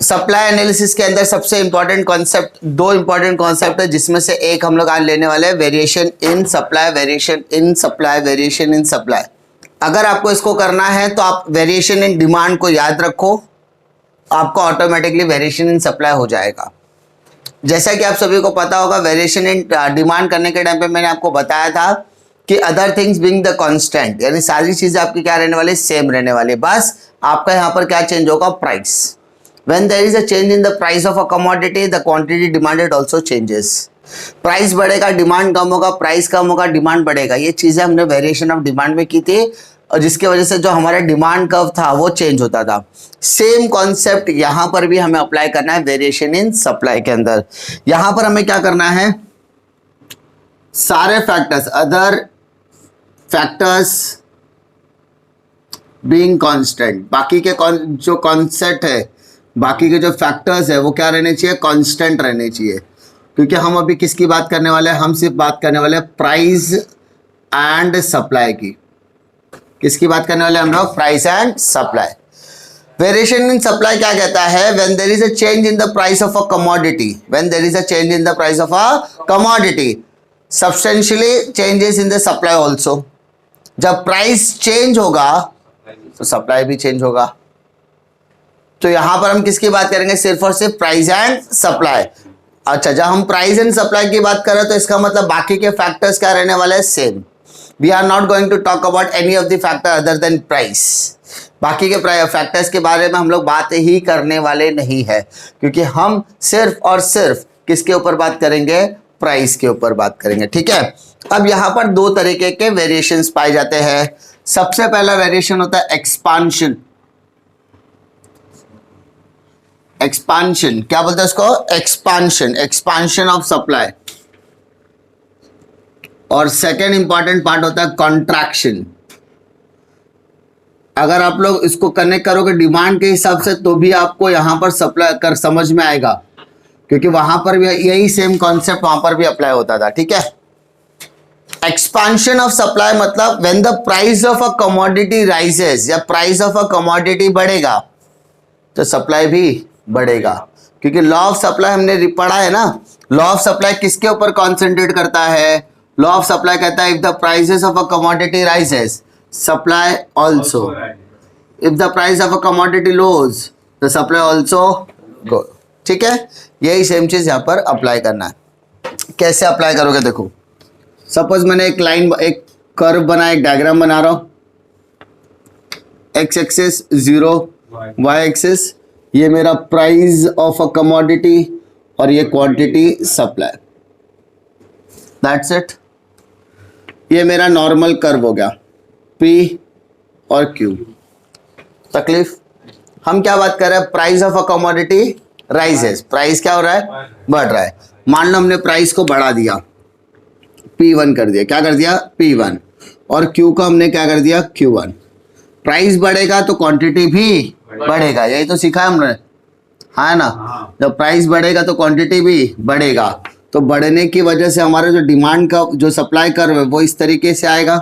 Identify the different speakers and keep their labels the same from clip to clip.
Speaker 1: Supply analysis के अंदर सबसे इंपॉर्टेंट कॉन्सेप्ट, दो इंपॉर्टेंट कॉन्सेप्ट है, जिसमें से एक हम लोग आज लेने वाले हैं variation in supply, variation in supply, variation in supply. अगर आपको इसको करना है तो आप वेरिएशन इन डिमांड को याद रखो, आपको ऑटोमेटिकली वेरिएशन इन सप्लाई हो जाएगा। जैसा कि आप सभी को पता होगा, वेरिएशन इन डिमांड करने के टाइम पे मैंने आपको बताया था कि other things being the constant, यानी सारी चीजें आपकी क्या रहने वाली, सेम रहने वाली, बस आपका यहाँ पर क्या चेंज होगा, price. When there is a change in the price of a commodity, the quantity demanded also changes. Price बढ़ेगा, डिमांड कम होगा, प्राइस कम होगा, डिमांड बढ़ेगा। ये चीजें हमने वेरिएशन ऑफ डिमांड में की थी, और जिसके वजह से जो हमारा डिमांड कर्व था वो चेंज होता था। सेम कॉन्सेप्ट यहाँ पर भी हमें अप्लाई करना है वेरिएशन इन सप्लाई के अंदर। यहाँ पर हमें क्या करना है, सारे factors, other factors being constant, बाकी के जो कॉन्सेप्ट है, बाकी के जो फैक्टर्स है वो क्या रहने चाहिए, कांस्टेंट रहने चाहिए। क्योंकि हम अभी किसकी बात करने वाले हैं, हम सिर्फ बात करने वाले हैं प्राइस एंड सप्लाई की। किसकी बात करने वाले हम लोग, price and supply. Variation in supply क्या कहता है, when there is a change in the price of a commodity, when there is a change in the price of a commodity, substantially changes in the supply also. जब price change होगा तो supply भी change होगा। तो यहां पर हम किसकी बात करेंगे, सिर्फ और सिर्फ प्राइस एंड सप्लाई। अच्छा, जब हम प्राइस एंड सप्लाई की बात करें तो इसका मतलब बाकी के फैक्टर्स क्या रहने वाले हैं, same. We are not going to talk about any of the factor other than price. बाकी के फैक्टर्स के बारे में हम लोग बात ही करने वाले नहीं है, क्योंकि हम सिर्फ और सिर्फ किसके ऊपर बात करेंगे, प्राइस के ऊपर बात करेंगे। ठीक है। अब यहाँ पर दो तरीके के वेरिएशंस पाए जाते हैं। सबसे पहला वेरिएशन होता है एक्सपांशन। एक्सपांशन क्या बोलते हैं उसको, एक्सपांशन, एक्सपांशन ऑफ सप्लाई। और सेकेंड इंपॉर्टेंट पार्ट होता है कॉन्ट्रैक्शन। अगर आप लोग इसको कनेक्ट करोगे डिमांड के हिसाब से तो भी आपको यहां पर सप्लाई कर समझ में आएगा, क्योंकि वहां पर भी यही सेम कॉन्सेप्ट वहां पर भी अप्लाई होता था। ठीक है। एक्सपांशन ऑफ सप्लाई मतलब when the price of a commodity rises, या प्राइस ऑफ अ कमोडिटी बढ़ेगा तो सप्लाई भी बढ़ेगा। क्योंकि लॉ ऑफ सप्लाई हमने पढ़ा है ना, लॉ ऑफ सप्लाई किसके ऊपर कॉन्सेंट्रेट करता है, लॉ ऑफ सप्लाई कहता है if the prices of a commodity rises supply also, if the price of a commodity lows the supply also go. ठीक है। यही सेम चीज यहां पर अप्लाई करना है। कैसे अप्लाई करोगे, देखो सपोज मैंने एक लाइन, एक कर्व बना, एक डायग्राम बना रहा हूं, एक्स एक्सिस 0, वाई एक्सिस ये मेरा प्राइस ऑफ अ कमोडिटी और ये क्वांटिटी सप्लाई, दैट्स इट। ये मेरा नॉर्मल कर्व हो गया, पी और क्यू। तकलीफ, हम क्या बात कर रहे हैं, price of a commodity rises, price क्या हो रहा है, बढ़ रहा है। मान लो हमने प्राइस को बढ़ा दिया, P1 कर दिया, क्या कर दिया, P1, और Q को हमने क्या कर दिया, Q1। प्राइस बढ़ेगा तो क्वांटिटी भी बढ़ेगा, यही तो सीखा है हमने, है ना। जब प्राइस बढ़ेगा तो क्वांटिटी भी बढ़ेगा, तो बढ़ने की वजह से हमारा जो डिमांड का जो सप्लाई कर्व है वो इस तरीके से आएगा,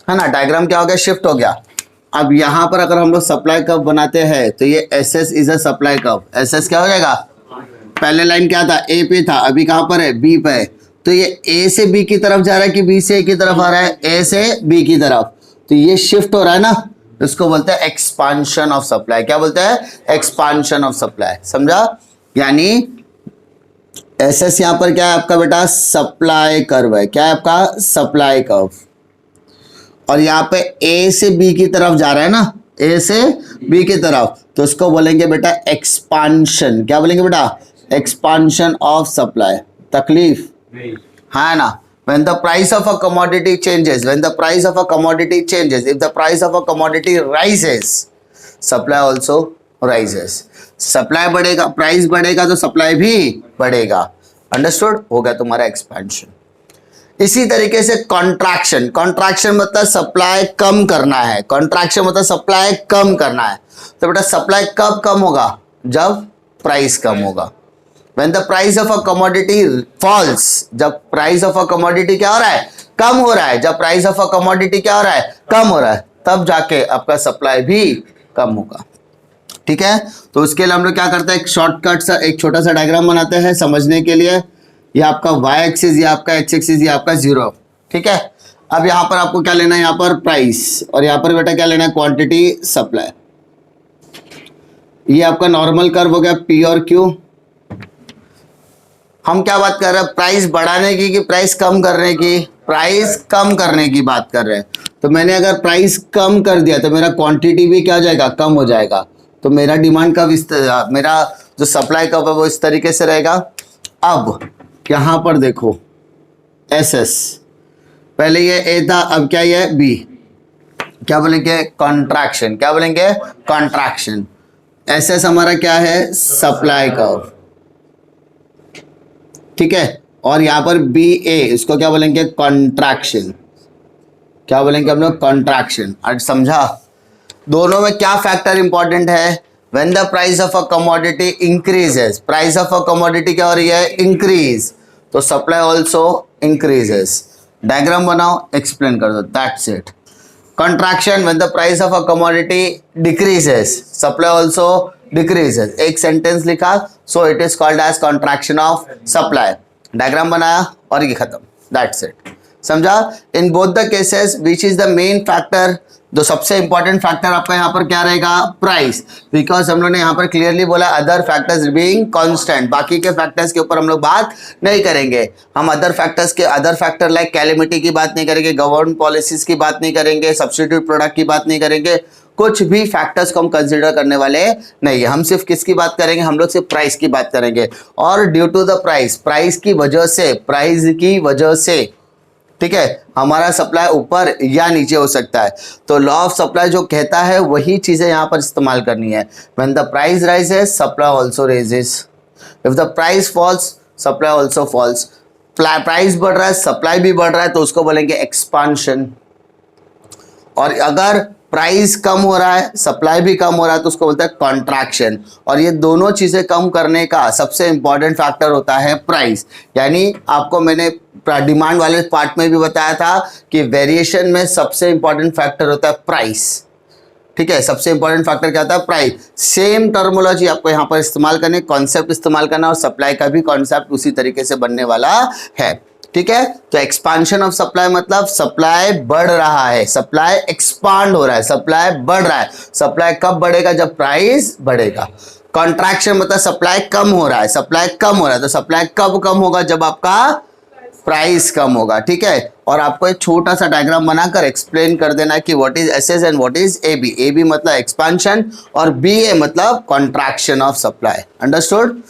Speaker 1: है ना। डायग्राम क्या हो गया, शिफ्ट हो गया। अब यहाँ पर अगर हम लोग सप्लाई कर्व बनाते हैं तो ये SS is a supply curve. SS क्या हो जाएगा, पहले लाइन क्या था, A पे था, अभी कहाँ पर है, B पे है। तो ये A से B की तरफ जा रहा है कि B से A की तरफ आ रहा है, A से B की तरफ, तो ये शिफ्ट हो रहा है ना, इसको बोलते हैं एक्सपांशन ऑफ सप्लाई। क्या बोलते हैं, एक्सपांशन ऑफ सप्लाई। समझा, यानी SS यहां पर क्या है आपका बेटा, सप्लाई कर्व है। क्या है आपका, सप्लाई कर्व। और यहाँ पे A से B की तरफ जा रहा है ना, A से B की तरफ, तो उसको बोलेंगे बेटा एक्सपांशन। क्या बोलेंगे बेटा, एक्सपांशन ऑफ सप्लाई। तकलीफ है ना। When the price of a commodity changes, when the price of a commodity changes, if the price of a commodity rises, supply also rises. Supply बढ़ेगा, प्राइस बढ़ेगा तो सप्लाई भी बढ़ेगा। अंडरस्टूड, हो गया तुम्हारा एक्सपेंशन। इसी तरीके से कॉन्ट्रैक्शन, कॉन्ट्रैक्शन मतलब सप्लाई कम करना है, कॉन्ट्रैक्शन मतलब सप्लाई कम करना है। तो बेटा सप्लाई कब कम होगा, जब प्राइस कम होगा। When the price of a commodity falls, जब प्राइस ऑफ अ कमोडिटी क्या हो रहा है, कम हो रहा है। जब प्राइस ऑफ अ कमोडिटी क्या हो रहा है, कम हो रहा है। तब जाके आपका सप्लाई भी कम होगा। ठीक है, तो उसके लिए हम लोग क्या करते हैं, एक शॉर्टकट सा एक छोटा सा डायग्राम बनाते हैं समझने के लिए। ये आपका वाई एक्सिस, ये आपका एक्स एक्सिस, ये आपका जीरो। ठीक है, अब यहाँ पर आपको क्या लेना है, यहाँ पर प्राइस, और यहाँ पर बेटा क्या लेना है, क्वांटिटी सप्लाई। ये आपका नॉर्मल कर्व हो गया पी और क्यू। हम क्या बात कर रहे हैं, प्राइस बढ़ाने की कि प्राइस कम करने की? प्राइस कम करने की बात कर रहे हैं। तो मैंने अगर प्राइस कम कर दिया तो मेरा क्वांटिटी भी क्या हो जाएगा, कम हो जाएगा। तो मेरा डिमांड का मेरा जो सप्लाई का वो इस तरीके से रहेगा। अब यहाँ पर देखो एस एस, पहले ये ए था, अब क्या ये बी, क्या बोलेंगे, कॉन्ट्रैक्शन। क्या बोलेंगे, कॉन्ट्रैक्शन। एस एस हमारा क्या है, सप्लाई कर्व। ठीक है, और यहाँ पर बी ए, इसको क्या बोलेंगे, कॉन्ट्रैक्शन। क्या बोलेंगे हम लोग, कॉन्ट्रैक्शन। आज समझा? दोनों में क्या फैक्टर इंपॉर्टेंट है, when the price of a commodity increases, price of a commodity क्या हो रही है, इंक्रीज, तो सप्लाई ऑल्सो इंक्रीजेस। डायग्राम बनाओ, एक्सप्लेन कर दो, that's it. Contraction, when the price of a commodity decreases, supply also decreases. एक सेंटेंस लिखा, so it is called as contraction of supply. Diagram बनाया और ये खत्म, दैट्स इट। समझा? In both the cases which is the main factor, जो सबसे important factor आपका यहाँ पर क्या रहेगा, प्राइस। बिकॉज हम लोग ने यहाँ पर क्लियरली बोला अदर फैक्टर्स बीइंग कांस्टेंट, बाकी के फैक्टर्स के ऊपर हम लोग बात नहीं करेंगे। हम अदर फैक्टर लाइक कैलेमिटी की बात नहीं करेंगे, गवर्नमेंट पॉलिसीज की बात नहीं करेंगे, सब्स्टिट्यूट प्रोडक्ट की बात नहीं करेंगे, कुछ भी फैक्टर्स को हम कंसिडर करने वाले नहीं है। हम सिर्फ किसकी बात करेंगे, हम लोग सिर्फ प्राइस की बात करेंगे। और ड्यू टू द प्राइस की वजह से ठीक है, हमारा सप्लाई ऊपर या नीचे हो सकता है। तो लॉ ऑफ सप्लाई जो कहता है वही चीजें यहाँ पर इस्तेमाल करनी है। When the price rises, supply also raises. If the price falls, supply also falls. Price बढ़ रहा है, सप्लाई भी बढ़ रहा है, तो उसको बोलेंगे एक्सपांशन। और अगर प्राइस कम हो रहा है, सप्लाई भी कम हो रहा है, तो उसको बोलते हैं कॉन्ट्रैक्शन। और ये दोनों चीजें कम करने का सबसे इंपॉर्टेंट फैक्टर होता है प्राइस। यानी आपको मैंने डिमांड वाले पार्ट में भी बताया था कि वेरिएशन में सबसे इंपॉर्टेंट फैक्टर होता है प्राइस। ठीक है, सबसे इंपॉर्टेंट फैक्टर क्या होता है, प्राइस। सेम टर्मोलॉजी आपको यहाँ पर इस्तेमाल करने, कॉन्सेप्ट इस्तेमाल करना, और सप्लाई का भी कॉन्सेप्ट उसी तरीके से बनने वाला है। ठीक है, तो एक्सपांशन ऑफ सप्लाई मतलब सप्लाई बढ़ रहा है, सप्लाई एक्सपांड हो रहा है, सप्लाई बढ़ रहा है। सप्लाई कब बढ़ेगा, जब प्राइस बढ़ेगा। कॉन्ट्रैक्शन मतलब सप्लाई कम हो रहा है, सप्लाई कम हो रहा है, तो सप्लाई कब कम होगा, जब आपका प्राइस कम होगा। ठीक है, और आपको एक छोटा सा डायग्राम बनाकर एक्सप्लेन कर देना कि what is S S and what is A B. A B मतलब एक्सपांशन और बी ए मतलब कॉन्ट्रैक्शन ऑफ सप्लाई। अंडरस्टूड?